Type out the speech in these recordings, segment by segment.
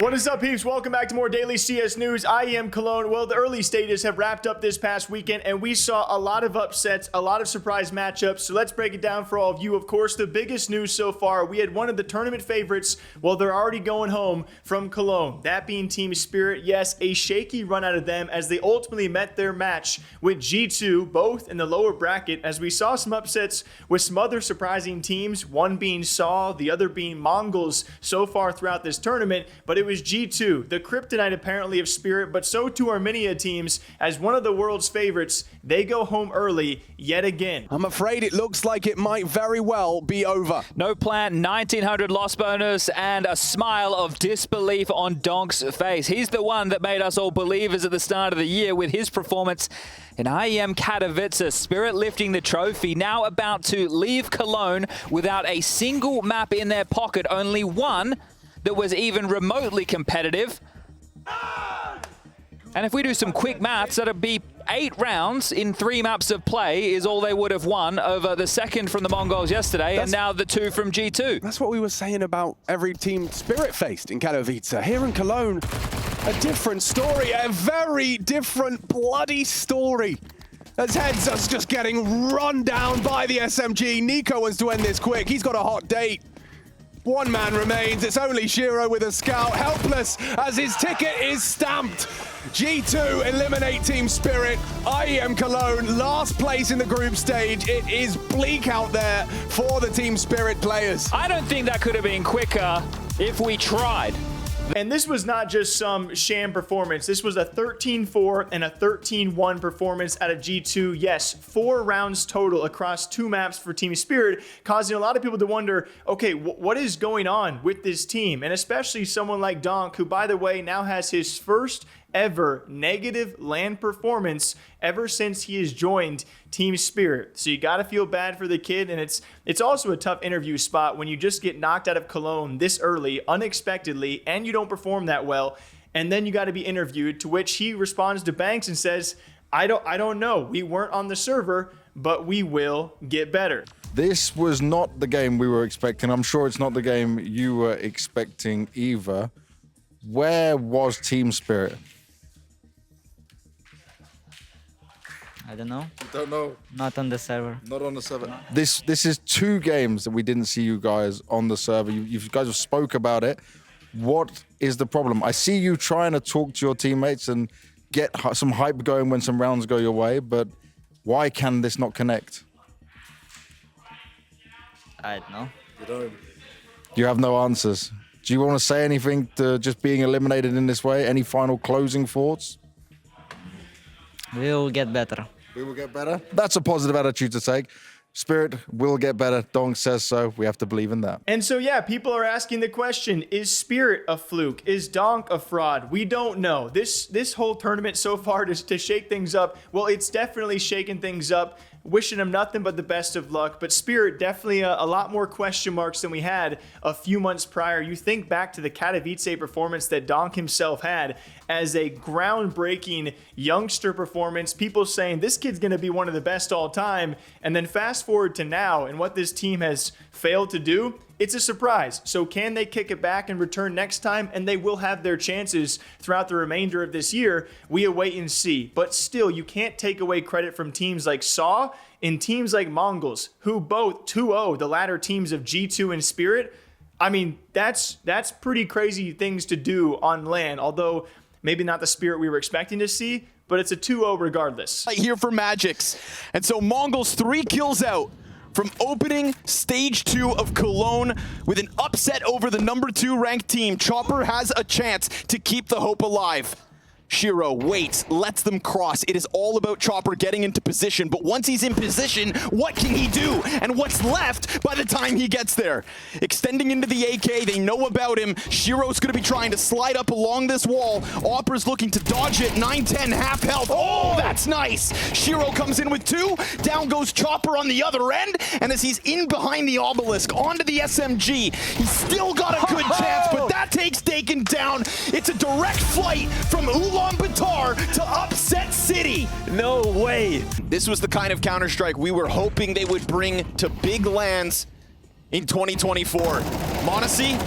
What is up, peeps? Welcome back to more daily CS news. IEM Cologne. Well, the early stages have wrapped up this past weekend, and we saw a lot of upsets, a lot of surprise matchups. So let's break it down for all of you. Of course, the biggest news so far, we had one of the tournament favorites. Well, they're already going home from Cologne. That being Team Spirit. Yes, a shaky run out of them as they ultimately met their match with G2, both in the lower bracket, as we saw some upsets with some other surprising teams, one being Saw, the other being Mongolz so far throughout this tournament. But it was G2, the kryptonite apparently of Spirit, but so too are many teams. As one of the world's favorites, they go home early yet again. I'm afraid it looks like it might very well be over. No plan, 1900 loss bonus, and a smile of disbelief on Donk's face. He's the one that made us all believers at the start of the year with his performance in IEM Katowice. Spirit lifting the trophy, now about to leave Cologne without a single map in their pocket, only one that was even remotely competitive. And if we do some quick maths, that'd be 8 rounds in 3 maps of play is all they would have won over the second from the Mongols yesterday, and now the 2 from G2. That's what we were saying about every team Spirit faced in Katowice. Here in Cologne, a different story, a very different bloody story. As Heads is just getting run down by the SMG. Nico wants to end this quick. He's got a hot date. One man remains. It's only Shiro with a scout, helpless as his ticket is stamped. G2 eliminate Team Spirit. IEM Cologne, last place in the group stage. It is bleak out there for the Team Spirit players. I don't think that could have been quicker if we tried. And this was not just some sham performance. This was a 13-4 and a 13-1 performance out of G2. Yes, 4 rounds total across 2 maps for Team Spirit, causing a lot of people to wonder, okay, what is going on with this team? And especially someone like Donk, who, by the way, now has his first ever negative LAN performance ever since he has joined Team Spirit. So you got to feel bad for the kid, and it's also a tough interview spot when you just get knocked out of Cologne this early, unexpectedly, and you don't perform that well, and then you got to be interviewed, to which he responds to Banks and says, I don't know. We weren't on the server, but we will get better. This was not the game we were expecting. I'm sure it's not the game you were expecting either. Where was Team Spirit? I don't know. You don't know? Not on the server. Not on the server. No. This is 2 games that we didn't see you guys on the server. You guys have spoke about it. What is the problem? I see you trying to talk to your teammates and get some hype going when some rounds go your way, but why can this not connect? I don't know. You don't. You have no answers. Do you want to say anything to just being eliminated in this way? Any final closing thoughts? We will get better. We will get better? That's a positive attitude to take. Spirit will get better. Donk says so. We have to believe in that. And so, yeah, people are asking the question, is Spirit a fluke? Is Donk a fraud? We don't know. This whole tournament so far to shake things up, well, it's definitely shaking things up. Wishing him nothing but the best of luck, but Spirit definitely a lot more question marks than we had a few months prior. You think back to the Katowice performance that Donk himself had as a groundbreaking youngster performance, people saying this kid's going to be one of the best all time, and then fast forward to now and what this team has failed to do. It's a surprise. So can they kick it back and return next time? And they will have their chances throughout the remainder of this year. We await and see. But still, you can't take away credit from teams like Saw and teams like Mongolz, who both 2-0 the latter teams of G2 and Spirit. I mean, that's pretty crazy things to do on LAN, although maybe not the Spirit we were expecting to see, but it's a 2-0 regardless. Here for Magix. And so Mongolz 3 kills out from opening stage 2 of Cologne with an upset over the number 2 ranked team. Chopper has a chance to keep the hope alive. Shiro waits, lets them cross. It is all about Chopper getting into position, but once he's in position, what can he do? And what's left by the time he gets there? Extending into the AK, they know about him. Shiro's gonna be trying to slide up along this wall. Opera's looking to dodge it, 9-10, half health. Oh, that's nice! Shiro comes in with 2, down goes Chopper on the other end, and as he's in behind the obelisk, onto the SMG, he's still got a good chance, but that takes Dakin down. It's a direct flight from Ulaanbaatar to Upset City. No way. This was the kind of Counter-Strike we were hoping they would bring to big lands in 2024. m0NESY,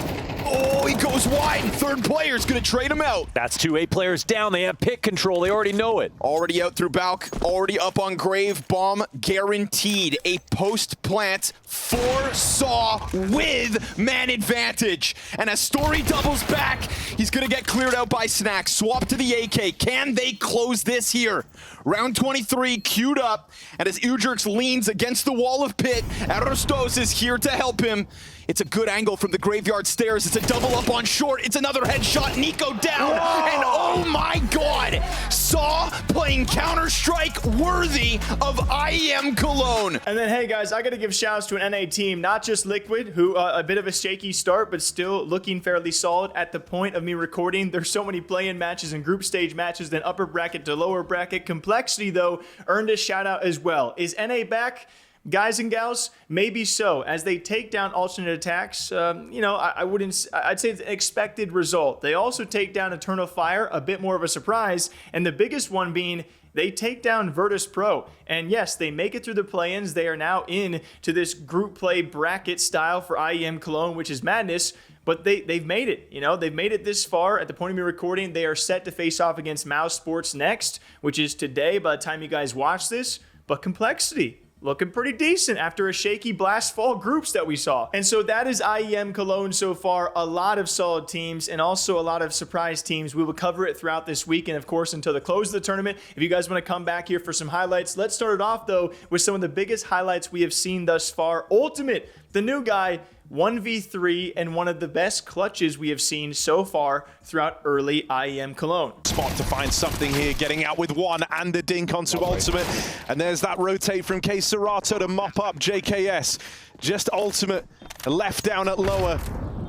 Oh, he goes wide. Third player's gonna trade him out. That's 2 8 players down. They have pick control. They already know it. Already out through Balk, already up on Grave. Bomb guaranteed. A post plant for Saw with man advantage. And as Story doubles back, he's gonna get cleared out by Snack. Swap to the AK. Can they close this here? Round 23 queued up, and as Ujurx leans against the wall of pit, Arostos is here to help him. It's a good angle from the graveyard stairs. It's a double up on short. It's another headshot. Nico down. Whoa. And oh my god, Saw playing Counter-Strike worthy of IEM Cologne. And then, hey guys, I gotta give shouts to an NA team, not just Liquid, who a bit of a shaky start, but still looking fairly solid at the point of me recording. There's so many play-in matches and group stage matches, then upper bracket to lower bracket. Complexity, though, earned a shout out as well. Is NA back? Guys and gals, maybe so. As they take down alternate attacks, you know, I'd say it's an expected result. They also take down Eternal Fire, a bit more of a surprise, and the biggest one being they take down Virtus Pro. And yes, they make it through the play-ins. They are now in to this group play bracket style for IEM Cologne, which is madness. But they've made it, you know, they've made it this far. At the point of me recording, they are set to face off against Mouse Sports next, which is today by the time you guys watch this. But Complexity, looking pretty decent after a shaky blast fall groups that we saw. And so that is IEM Cologne so far. A lot of solid teams and also a lot of surprise teams. We will cover it throughout this week and of course until the close of the tournament. If you guys want to come back here for some highlights, let's start it off though with some of the biggest highlights we have seen thus far. Ultimate, the new guy, 1v3 and one of the best clutches we have seen so far throughout early IEM Cologne. Spot to find something here, getting out with one and the dink onto Ultimate. And there's that rotate from K Serato to mop up JKS. Just Ultimate left down at lower.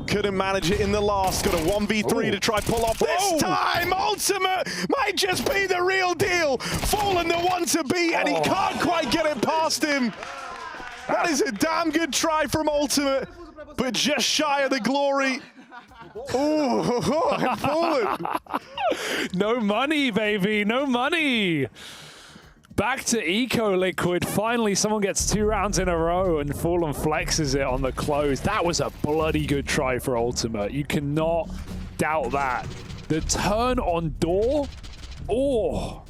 Couldn't manage it in the last. Got a 1v3 to try pull off this time. Ultimate might just be the real deal. Fallen the one to beat and he can't quite get it past him. That is a damn good try from Ultimate, but just shy of the glory. Oh, I'm fallen. No money, baby, no money. Back to Eco Liquid. Finally, someone gets 2 rounds in a row and Fallen flexes it on the close. That was a bloody good try for Ultimate. You cannot doubt that. The turn on door. Oh.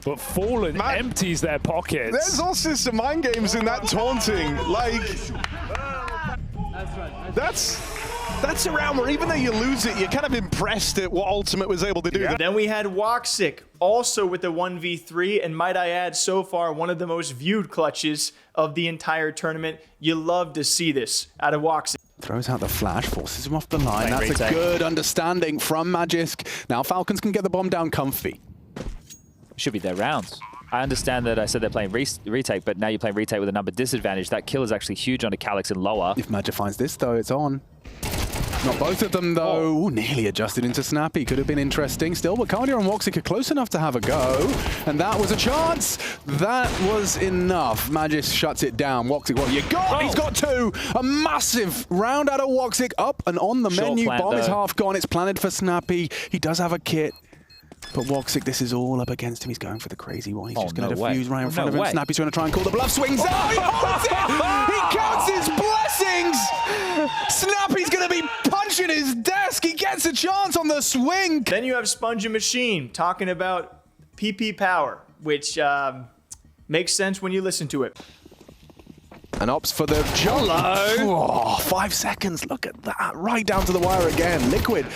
But Fallen empties their pockets. There's also some mind games in that taunting. Like, that's a round where even though you lose it, you're kind of impressed at what Ultimate was able to do. Yeah. Then we had Woxic also with the 1v3, and might I add, so far, one of the most viewed clutches of the entire tournament. You love to see this out of Woxic. Throws out the flash, forces him off the line. That's a good understanding from Magisk. Now Falcons can get the bomb down comfy. Should be their rounds. I understand that I said they're playing retake, but now you're playing retake with a number disadvantage. That kill is actually huge onto Calyx and lower. If Magic finds this though, it's on. Not both of them though. Ooh, nearly adjusted into Snappy. Could have been interesting still, but Cardia and Woxic are close enough to have a go. And that was a chance. That was enough. Magic shuts it down. Woxic, what have you got? He's got 2. A massive round out of Woxic. Up and on the menu. Bomb is half gone. It's planted for Snappy. He does have a kit. But Woxic, this is all up against him. He's going for the crazy one. He's just going to defuse right in front of him. Snappy's going to try and call the bluff. Swings out. He holds it. He counts his blessings. Snappy's going to be punching his desk. He gets a chance on the swing. Then you have Sponge and Machine talking about PP power, which makes sense when you listen to it. And opts for the jump. Oh, 5 seconds. Look at that. Right down to the wire again. Liquid.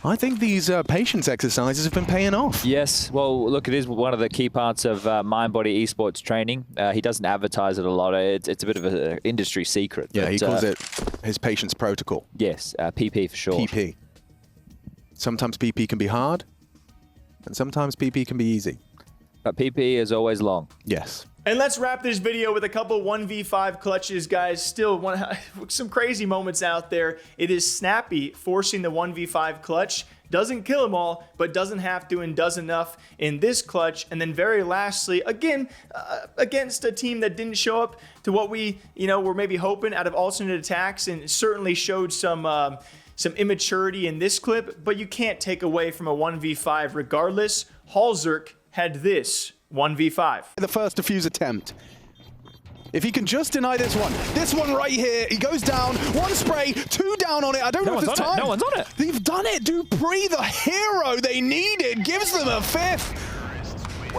I think these patience exercises have been paying off. Yes, well, look, it is one of the key parts of Mind Body Esports training. He doesn't advertise it a lot. It's a bit of an industry secret. Yeah, but, he calls it his patience protocol. Yes, PP for sure. PP. Sometimes PP can be hard, and sometimes PP can be easy. But PP is always long. Yes. And let's wrap this video with a couple 1v5 clutches, guys. Still, some crazy moments out there. It is Snappy forcing the 1v5 clutch. Doesn't kill them all, but doesn't have to and does enough in this clutch. And then very lastly, again, against a team that didn't show up to what we, were maybe hoping out of alternate attacks, and certainly showed some immaturity in this clip, but you can't take away from a 1v5 regardless. Halzerk had this 1v5. The first defuse attempt. If he can just deny this one right here, he goes down, one spray, two down on it. I don't know if there's time. No one's on it. They've done it. Dupree, the hero they needed, gives them a fifth.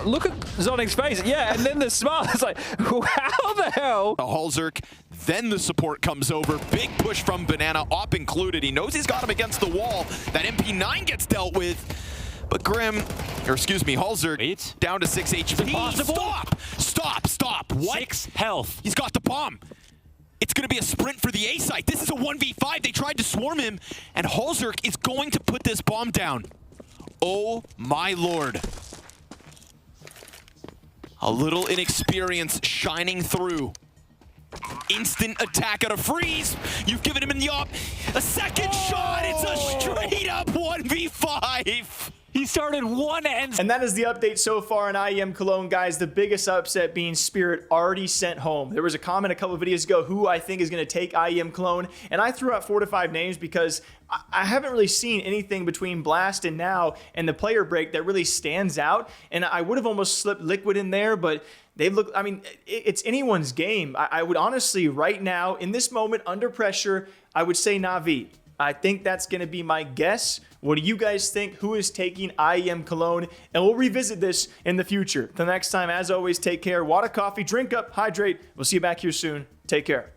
Look at Zonic's face. Yeah, and then the smile. It's like, how the hell? Halzerk, then the support comes over. Big push from Banana, op included. He knows he's got him against the wall. That MP9 gets dealt with. But Halzerk down to 6 HP. Impossible. Stop. What? 6 health. He's got the bomb. It's going to be a sprint for the A site. This is a 1v5. They tried to swarm him, and Halzerk is going to put this bomb down. Oh my lord. A little inexperience shining through. Instant attack out of freeze. You've given him in the op. A second shot. It's a straight up 1v5. He started one and that is the update so far in IEM Cologne, guys. The biggest upset being Spirit already sent home. There was a comment a couple of videos ago who I think is going to take IEM Cologne, and I threw out 4 to 5 names because I haven't really seen anything between Blast and now and the player break that really stands out, and I would have almost slipped Liquid in there, but they look, I mean, it's anyone's game. I would honestly, right now, in this moment, under pressure, I would say Na'Vi. I think that's going to be my guess. What do you guys think? Who is taking IEM Cologne? And we'll revisit this in the future. Till next time, as always, take care. Water, coffee, drink up, hydrate. We'll see you back here soon. Take care.